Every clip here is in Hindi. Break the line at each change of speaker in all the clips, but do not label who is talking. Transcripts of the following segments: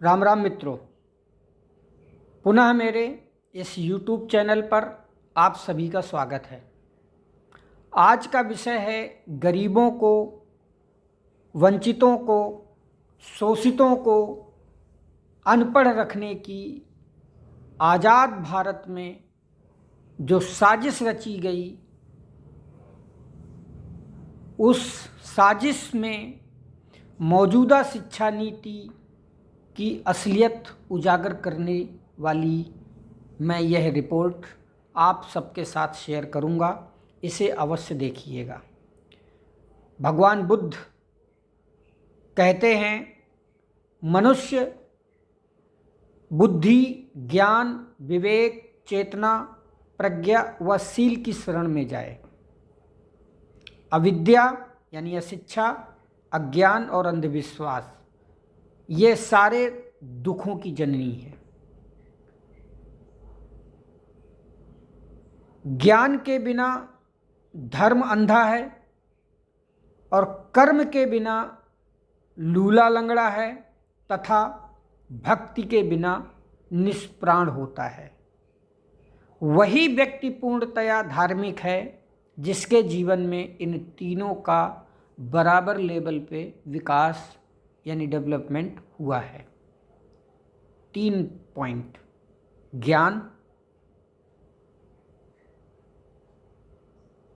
राम राम मित्रों, पुनः मेरे इस YouTube चैनल पर आप सभी का स्वागत है। आज का विषय है गरीबों को, वंचितों को, शोषितों को अनपढ़ रखने की आज़ाद भारत में जो साजिश रची गई, उस साजिश में मौजूदा शिक्षा नीति की असलियत उजागर करने वाली मैं यह रिपोर्ट आप सबके साथ शेयर करूंगा। इसे अवश्य देखिएगा। भगवान बुद्ध कहते हैं, मनुष्य बुद्धि, ज्ञान, विवेक, चेतना, प्रज्ञा व शील की शरण में जाए। अविद्या यानी अशिक्षा, अज्ञान और अंधविश्वास ये सारे दुखों की जननी है। ज्ञान के बिना धर्म अंधा है और कर्म के बिना लूला लंगड़ा है तथा भक्ति के बिना निष्प्राण होता है। वही व्यक्ति पूर्णतया धार्मिक है जिसके जीवन में इन तीनों का बराबर लेवल पे विकास यानी डेवलपमेंट हुआ है। 3 पॉइंट: ज्ञान,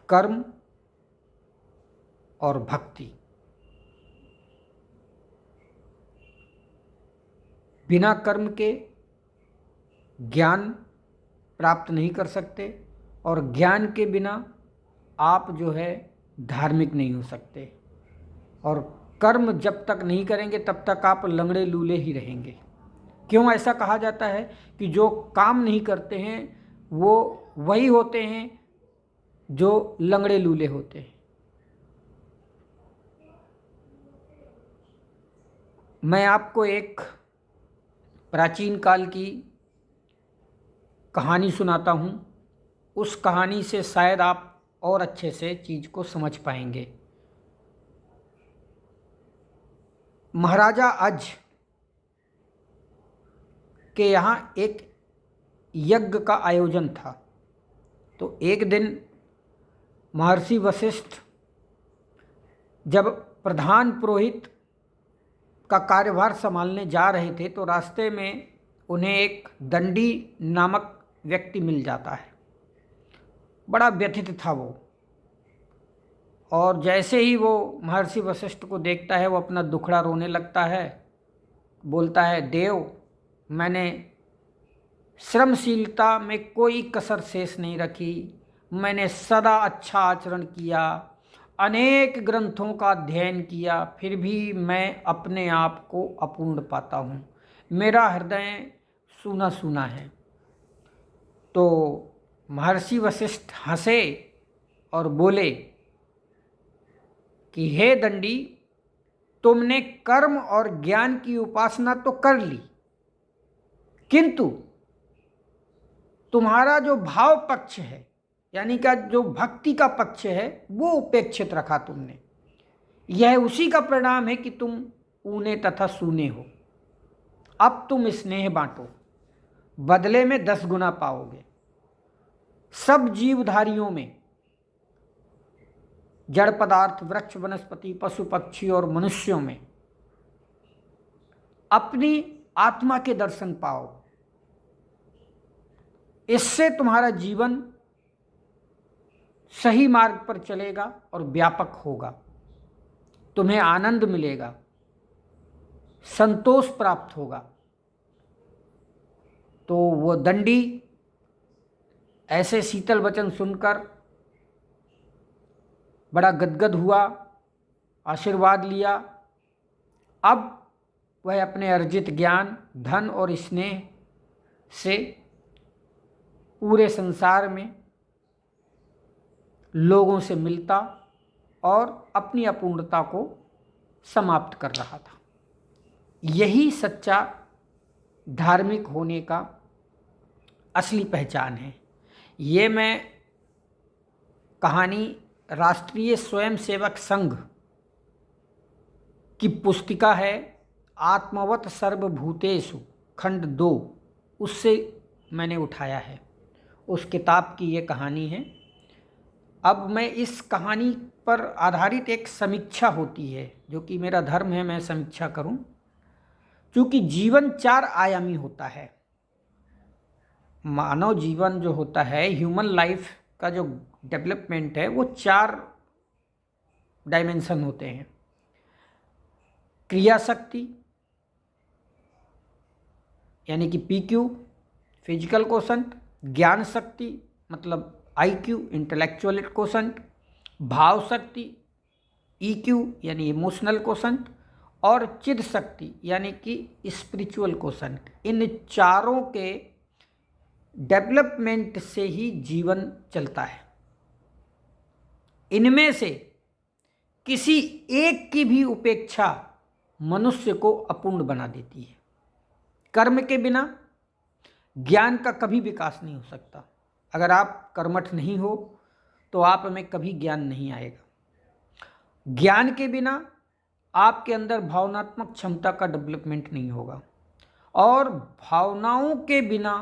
कर्म और भक्ति। बिना कर्म के ज्ञान प्राप्त नहीं कर सकते और ज्ञान के बिना आप जो है धार्मिक नहीं हो सकते, और कर्म जब तक नहीं करेंगे तब तक आप लंगड़े लूले ही रहेंगे। क्यों ऐसा कहा जाता है कि जो काम नहीं करते हैं वो वही होते हैं जो लंगड़े लूले होते हैं। मैं आपको एक प्राचीन काल की कहानी सुनाता हूँ। उस कहानी से शायद आप और अच्छे से चीज़ को समझ पाएंगे। महाराजा अज के यहाँ एक यज्ञ का आयोजन था। तो एक दिन महर्षि वशिष्ठ जब प्रधान पुरोहित का कार्यभार संभालने जा रहे थे तो रास्ते में उन्हें एक दंडी नामक व्यक्ति मिल जाता है। बड़ा व्यथित था वो, और जैसे ही वो महर्षि वशिष्ठ को देखता है वो अपना दुखड़ा रोने लगता है। बोलता है, देव, मैंने श्रमशीलता में कोई कसर शेष नहीं रखी, मैंने सदा अच्छा आचरण किया, अनेक ग्रंथों का अध्ययन किया, फिर भी मैं अपने आप को अपूर्ण पाता हूँ। मेरा हृदय सूना सूना है। तो महर्षि वशिष्ठ हंसे और बोले कि हे दंडी, तुमने कर्म और ज्ञान की उपासना तो कर ली, किंतु तुम्हारा जो भाव पक्ष है यानी कि जो भक्ति का पक्ष है वो उपेक्षित रखा तुमने। यह उसी का परिणाम है कि तुम ऊने तथा सूने हो। अब तुम स्नेह बांटो, बदले में 10 गुना पाओगे। सब जीवधारियों में, जड़ पदार्थ, वृक्ष, वनस्पति, पशु पक्षी और मनुष्यों में अपनी आत्मा के दर्शन पाओ। इससे तुम्हारा जीवन सही मार्ग पर चलेगा और व्यापक होगा। तुम्हें आनंद मिलेगा, संतोष प्राप्त होगा। तो वो दंडी ऐसे शीतल वचन सुनकर बड़ा गदगद हुआ, आशीर्वाद लिया। अब वह अपने अर्जित ज्ञान, धन और स्नेह से पूरे संसार में लोगों से मिलता और अपनी अपूर्णता को समाप्त कर रहा था। यही सच्चा धार्मिक होने का असली पहचान है। ये मैं कहानी राष्ट्रीय स्वयंसेवक संघ की पुस्तिका है, आत्मवत सर्वभूतेषु खंड 2 उससे मैंने उठाया है। उस किताब की ये कहानी है। अब मैं इस कहानी पर आधारित एक समीक्षा होती है, जो कि मेरा धर्म है मैं समीक्षा करूं, क्योंकि जीवन 4 आयामी होता है। मानव जीवन जो होता है, ह्यूमन लाइफ का जो डेवलपमेंट है, वो 4 डायमेंशन होते हैं। क्रिया शक्ति यानी कि PQ फिजिकल कोशंट, ज्ञान शक्ति मतलब IQ इंटेलेक्चुअल कोशंट, भाव शक्ति EQ यानी इमोशनल कोशंट, और चिद शक्ति यानी कि स्पिरिचुअल कोशंट। इन चारों के डेवलपमेंट से ही जीवन चलता है। इनमें से किसी एक की भी उपेक्षा मनुष्य को अपूर्ण बना देती है। कर्म के बिना ज्ञान का कभी विकास नहीं हो सकता। अगर आप कर्मठ नहीं हो तो आप में कभी ज्ञान नहीं आएगा। ज्ञान के बिना आपके अंदर भावनात्मक क्षमता का डेवलपमेंट नहीं होगा, और भावनाओं के बिना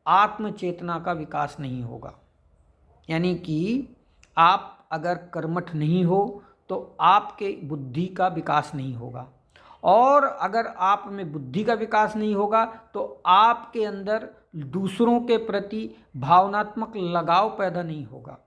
आत्मचेतना का विकास नहीं होगा। यानी कि आप अगर कर्मठ नहीं हो तो आपके बुद्धि का विकास नहीं होगा, और अगर आप में बुद्धि का विकास नहीं होगा तो आपके अंदर दूसरों के प्रति भावनात्मक लगाव पैदा नहीं होगा,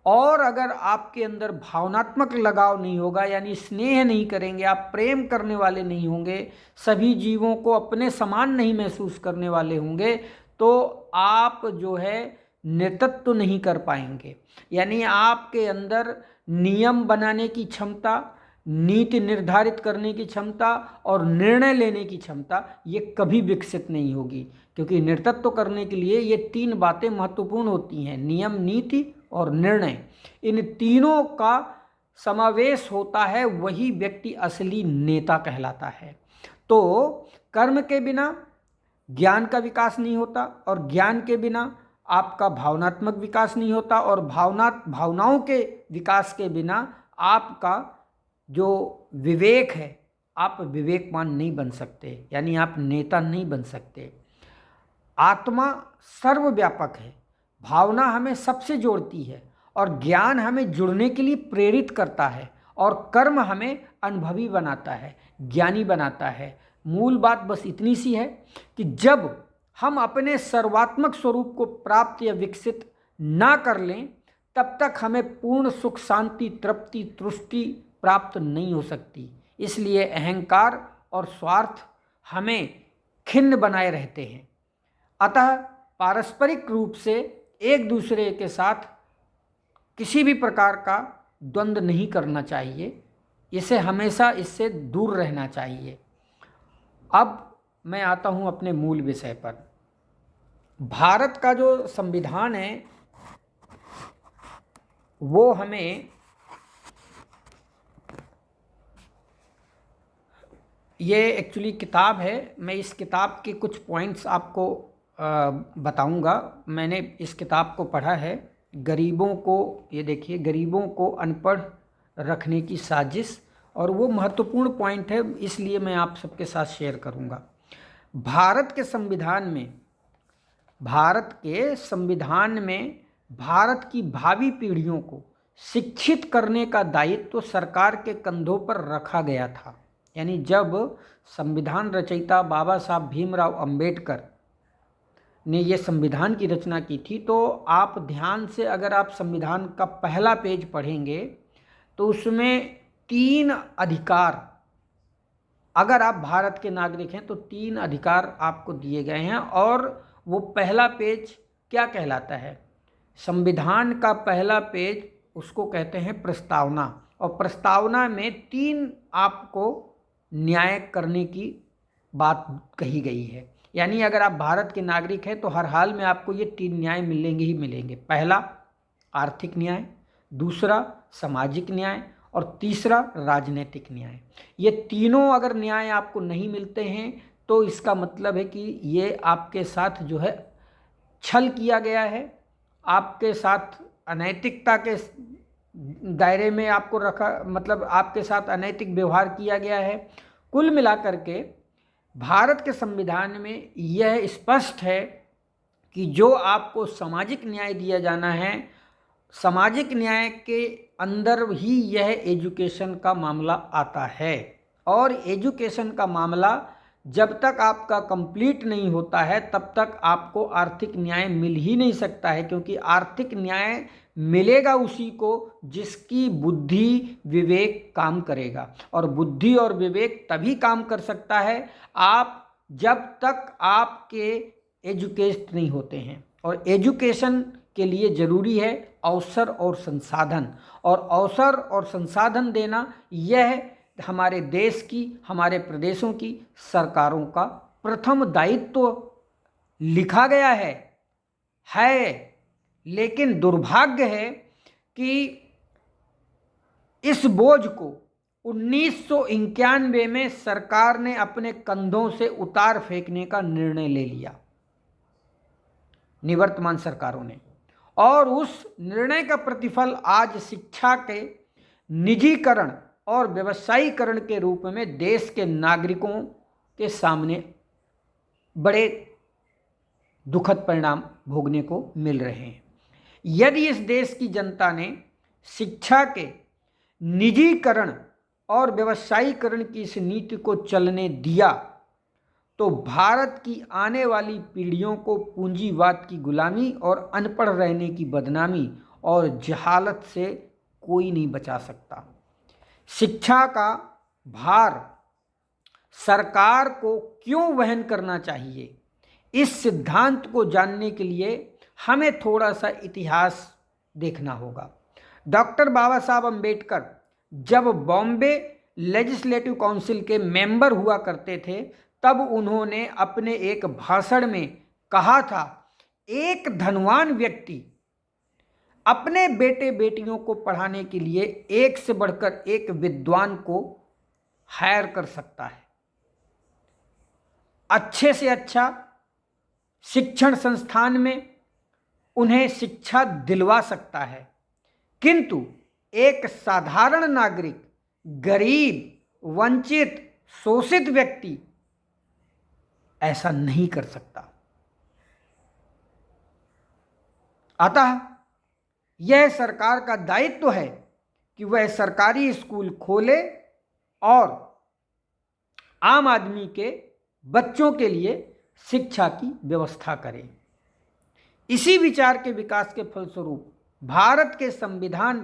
और अगर आपके अंदर भावनात्मक लगाव नहीं होगा यानी स्नेह नहीं करेंगे, आप प्रेम करने वाले नहीं होंगे, सभी जीवों को अपने समान नहीं महसूस करने वाले होंगे, तो आप जो है नेतृत्व नहीं कर पाएंगे। यानी आपके अंदर नियम बनाने की क्षमता, नीति निर्धारित करने की क्षमता और निर्णय लेने की क्षमता ये कभी विकसित नहीं होगी, क्योंकि नेतृत्व करने के लिए ये 3 बातें महत्वपूर्ण होती हैं, नियम, नीति और निर्णय। इन तीनों का समावेश होता है, वही व्यक्ति असली नेता कहलाता है। तो कर्म के बिना ज्ञान का विकास नहीं होता, और ज्ञान के बिना आपका भावनात्मक विकास नहीं होता, और भावनाओं के विकास के बिना आपका जो विवेक है, आप विवेकवान नहीं बन सकते, यानी आप नेता नहीं बन सकते। आत्मा सर्वव्यापक है, भावना हमें सबसे जोड़ती है, और ज्ञान हमें जुड़ने के लिए प्रेरित करता है, और कर्म हमें अनुभवी बनाता है, ज्ञानी बनाता है। मूल बात बस इतनी सी है कि जब हम अपने सर्वात्मक स्वरूप को प्राप्त या विकसित ना कर लें, तब तक हमें पूर्ण सुख, शांति, तृप्ति, तुष्टि प्राप्त नहीं हो सकती। इसलिए अहंकार और स्वार्थ हमें खिन्न बनाए रहते हैं। अतः पारस्परिक रूप से एक दूसरे के साथ किसी भी प्रकार का द्वंद्व नहीं करना चाहिए, इसे हमेशा इससे दूर रहना चाहिए। अब मैं आता हूँ अपने मूल विषय पर। भारत का जो संविधान है वो हमें ये एक्चुअली किताब है, मैं इस किताब के कुछ पॉइंट्स आपको बताऊंगा। मैंने इस किताब को पढ़ा है, गरीबों को, ये देखिए, गरीबों को अनपढ़ रखने की साजिश, और वो महत्वपूर्ण पॉइंट है, इसलिए मैं आप सबके साथ शेयर करूंगा। भारत के संविधान में भारत की भावी पीढ़ियों को शिक्षित करने का दायित्व सरकार के कंधों पर रखा गया था। यानी जब संविधान रचयिता बाबा साहब भीमराव अंबेडकर ने ये संविधान की रचना की थी, तो आप ध्यान से अगर आप संविधान का पहला पेज पढ़ेंगे तो उसमें 3 अधिकार, अगर आप भारत के नागरिक हैं तो 3 अधिकार आपको दिए गए हैं। और वो पहला पेज क्या कहलाता है? संविधान का पहला पेज उसको कहते हैं प्रस्तावना, और प्रस्तावना में 3 आपको न्याय करने की बात कही गई है। यानी अगर आप भारत के नागरिक हैं तो हर हाल में आपको ये 3 न्याय मिलेंगे ही मिलेंगे। पहला आर्थिक न्याय, दूसरा सामाजिक न्याय, और तीसरा राजनीतिक न्याय। ये तीनों अगर न्याय आपको नहीं मिलते हैं तो इसका मतलब है कि ये आपके साथ जो है छल किया गया है, आपके साथ अनैतिकता के दायरे में आपको रखा, मतलब आपके साथ अनैतिक व्यवहार किया गया है, कुल मिलाकर के भारत के संविधान में यह स्पष्ट है कि जो आपको सामाजिक न्याय दिया जाना है, सामाजिक न्याय के अंदर ही यह एजुकेशन का मामला आता है। और एजुकेशन का मामला जब तक आपका कंप्लीट नहीं होता है तब तक आपको आर्थिक न्याय मिल ही नहीं सकता है, क्योंकि आर्थिक न्याय मिलेगा उसी को जिसकी बुद्धि विवेक काम करेगा। और बुद्धि और विवेक तभी काम कर सकता है आप जब तक आपके एजुकेट नहीं होते हैं। और एजुकेशन के लिए ज़रूरी है अवसर और संसाधन, और अवसर और संसाधन देना यह हमारे देश की, हमारे प्रदेशों की सरकारों का प्रथम दायित्व लिखा गया है। लेकिन दुर्भाग्य है कि इस बोझ को 1991 में सरकार ने अपने कंधों से उतार फेंकने का निर्णय ले लिया, निवर्तमान सरकारों ने। और उस निर्णय का प्रतिफल आज शिक्षा के निजीकरण और व्यवसायीकरण के रूप में देश के नागरिकों के सामने बड़े दुखद परिणाम भोगने को मिल रहे हैं। यदि इस देश की जनता ने शिक्षा के निजीकरण और व्यवसायीकरण की इस नीति को चलने दिया तो भारत की आने वाली पीढ़ियों को पूंजीवाद की गुलामी और अनपढ़ रहने की बदनामी और जहालत से कोई नहीं बचा सकता। शिक्षा का भार सरकार को क्यों वहन करना चाहिए, इस सिद्धांत को जानने के लिए हमें थोड़ा सा इतिहास देखना होगा। डॉक्टर बाबा साहब अम्बेडकर जब बॉम्बे लेजिस्लेटिव काउंसिल के मेंबर हुआ करते थे तब उन्होंने अपने एक भाषण में कहा था, एक धनवान व्यक्ति अपने बेटे बेटियों को पढ़ाने के लिए एक से बढ़कर एक विद्वान को हायर कर सकता है, अच्छे से अच्छा शिक्षण संस्थान में उन्हें शिक्षा दिलवा सकता है, किंतु एक साधारण नागरिक, गरीब, वंचित, शोषित व्यक्ति ऐसा नहीं कर सकता। अतः यह सरकार का दायित्व है कि वह सरकारी स्कूल खोले और आम आदमी के बच्चों के लिए शिक्षा की व्यवस्था करे। इसी विचार के विकास के फलस्वरूप भारत के संविधान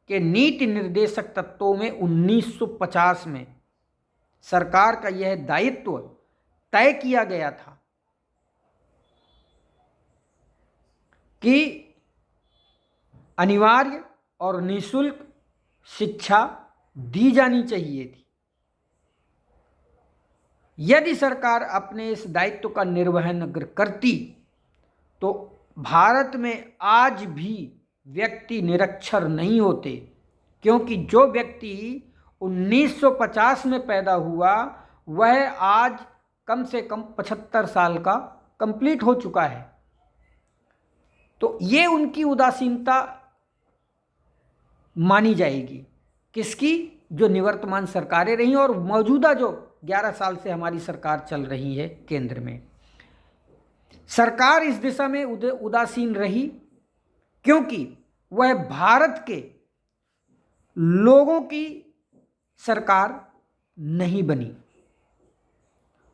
के नीति निर्देशक तत्वों में 1950 में सरकार का यह दायित्व तय किया गया था कि अनिवार्य और निःशुल्क शिक्षा दी जानी चाहिए थी। यदि सरकार अपने इस दायित्व का निर्वहन अगर करती तो भारत में आज भी व्यक्ति निरक्षर नहीं होते, क्योंकि जो व्यक्ति 1950 में पैदा हुआ वह आज कम से कम 75 साल का कंप्लीट हो चुका है। तो ये उनकी उदासीनता मानी जाएगी, किसकी? जो निवर्तमान सरकारें रही और मौजूदा जो 11 साल से हमारी सरकार चल रही है केंद्र में। सरकार इस दिशा में उदासीन रही क्योंकि वह भारत के लोगों की सरकार नहीं बनी,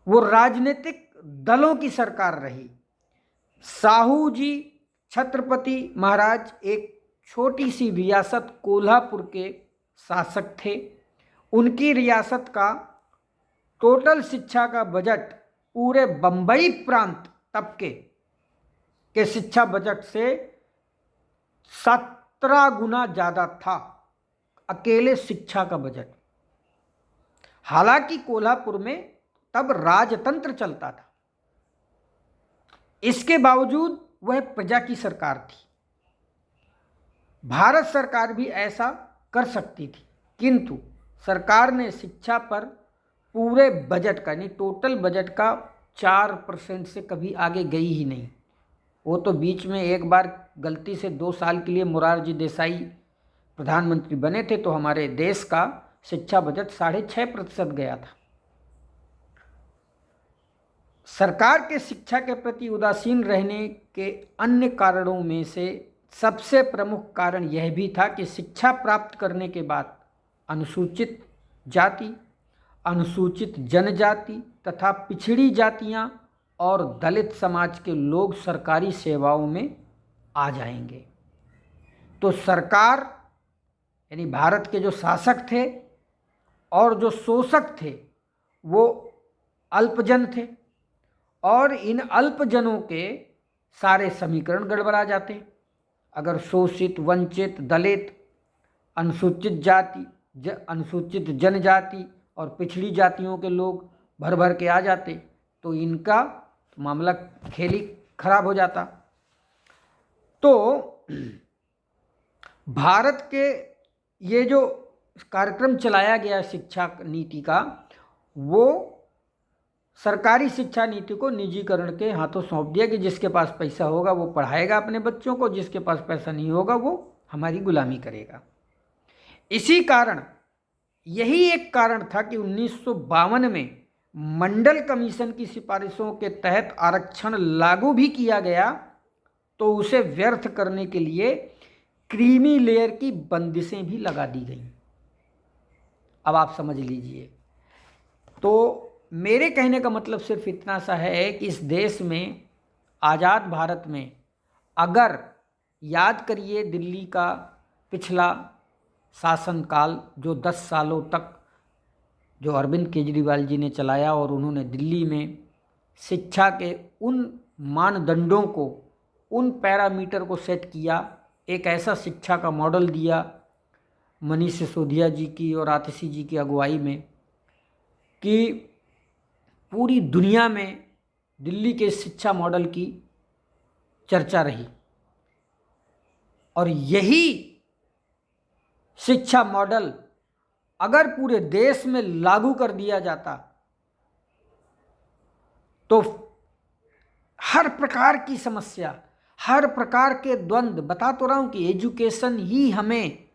वो राजनीतिक दलों की सरकार रही। साहू जी छत्रपति महाराज एक छोटी सी रियासत कोल्हापुर के शासक थे। उनकी रियासत का टोटल शिक्षा का बजट पूरे बंबई प्रांत तबके के शिक्षा बजट से 17 गुना ज़्यादा था, अकेले शिक्षा का बजट। हालांकि कोल्हापुर में तब राजतंत्र चलता था, इसके बावजूद वह प्रजा की सरकार थी। भारत सरकार भी ऐसा कर सकती थी, किंतु सरकार ने शिक्षा पर पूरे बजट का यानी टोटल बजट का 4% से कभी आगे गई ही नहीं। वो तो बीच में एक बार गलती से 2 साल के लिए मोरारजी देसाई प्रधानमंत्री बने थे तो हमारे देश का शिक्षा बजट 6.5% गया था। सरकार के शिक्षा के प्रति उदासीन रहने के अन्य कारणों में से सबसे प्रमुख कारण यह भी था कि शिक्षा प्राप्त करने के बाद अनुसूचित जाति, अनुसूचित जनजाति तथा पिछड़ी जातियां और दलित समाज के लोग सरकारी सेवाओं में आ जाएंगे। तो सरकार यानी भारत के जो शासक थे और जो शोषक थे वो अल्पजन थे, और इन अल्पजनों के सारे समीकरण गड़बड़ा जाते। अगर शोषित, वंचित, दलित, अनुसूचित जाति, अनुसूचित जनजाति और पिछड़ी जातियों के लोग भर भर के आ जाते तो इनका मामला खेल ही खराब हो जाता। तो भारत के ये जो कार्यक्रम चलाया गया शिक्षा नीति का, वो सरकारी शिक्षा नीति को निजीकरण के हाथों सौंप दिया कि जिसके पास पैसा होगा वो पढ़ाएगा अपने बच्चों को, जिसके पास पैसा नहीं होगा वो हमारी गुलामी करेगा। इसी कारण यही एक कारण था कि 1952 में मंडल कमीशन की सिफारिशों के तहत आरक्षण लागू भी किया गया, तो उसे व्यर्थ करने के लिए क्रीमी लेयर की बंदिशें भी लगा दी गईं। अब आप समझ लीजिए। तो मेरे कहने का मतलब सिर्फ इतना सा है कि इस देश में, आज़ाद भारत में, अगर याद करिए दिल्ली का पिछला शासनकाल जो 10 सालों तक जो अरविंद केजरीवाल जी ने चलाया, और उन्होंने दिल्ली में शिक्षा के उन मानदंडों को, उन पैरामीटर को सेट किया, एक ऐसा शिक्षा का मॉडल दिया मनीष सिसोदिया जी की और आतिशी जी की अगुवाई में कि पूरी दुनिया में दिल्ली के शिक्षा मॉडल की चर्चा रही। और यही शिक्षा मॉडल अगर पूरे देश में लागू कर दिया जाता तो हर प्रकार की समस्या, हर प्रकार के द्वंद्व, बता तो रहा हूं कि एजुकेशन ही हमें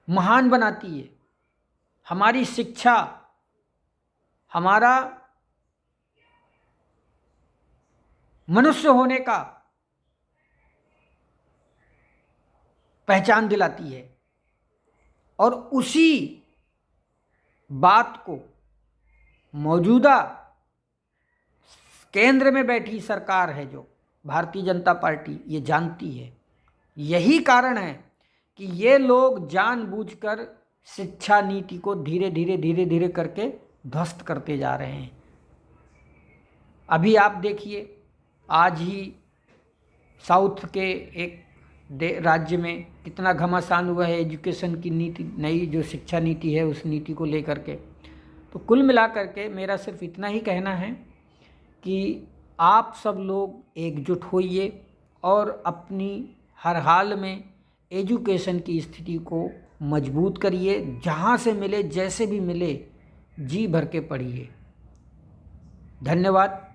महान बनाती है। हमारी शिक्षा हमारा मनुष्य होने का पहचान दिलाती है, और उसी बात को मौजूदा केंद्र में बैठी सरकार है जो भारतीय जनता पार्टी, ये जानती है। यही कारण है कि ये लोग जानबूझकर शिक्षा नीति को धीरे धीरे करके ध्वस्त करते जा रहे हैं। अभी आप देखिए, आज ही साउथ के एक राज्य में कितना घमासान हुआ है एजुकेशन की नीति, नई जो शिक्षा नीति है उस नीति को लेकर के। तो कुल मिलाकर के मेरा सिर्फ इतना ही कहना है कि आप सब लोग एकजुट होइए और अपनी हर हाल में एजुकेशन की स्थिति को मजबूत करिए। जहाँ से मिले, जैसे भी मिले, जी भर के पढ़िए। धन्यवाद।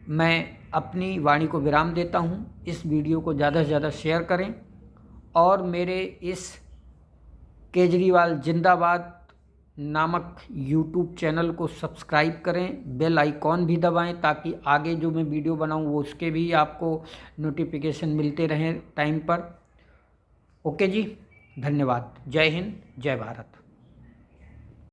मैं अपनी वाणी को विराम देता हूँ। इस वीडियो को ज़्यादा से ज़्यादा शेयर करें और मेरे इस केजरीवाल जिंदाबाद नामक यूट्यूब चैनल को सब्सक्राइब करें, बेल आइकॉन भी दबाएं ताकि आगे जो मैं वीडियो बनाऊं वो उसके भी आपको नोटिफिकेशन मिलते रहें टाइम पर। ओके जी, धन्यवाद। जय हिंद, जय भारत।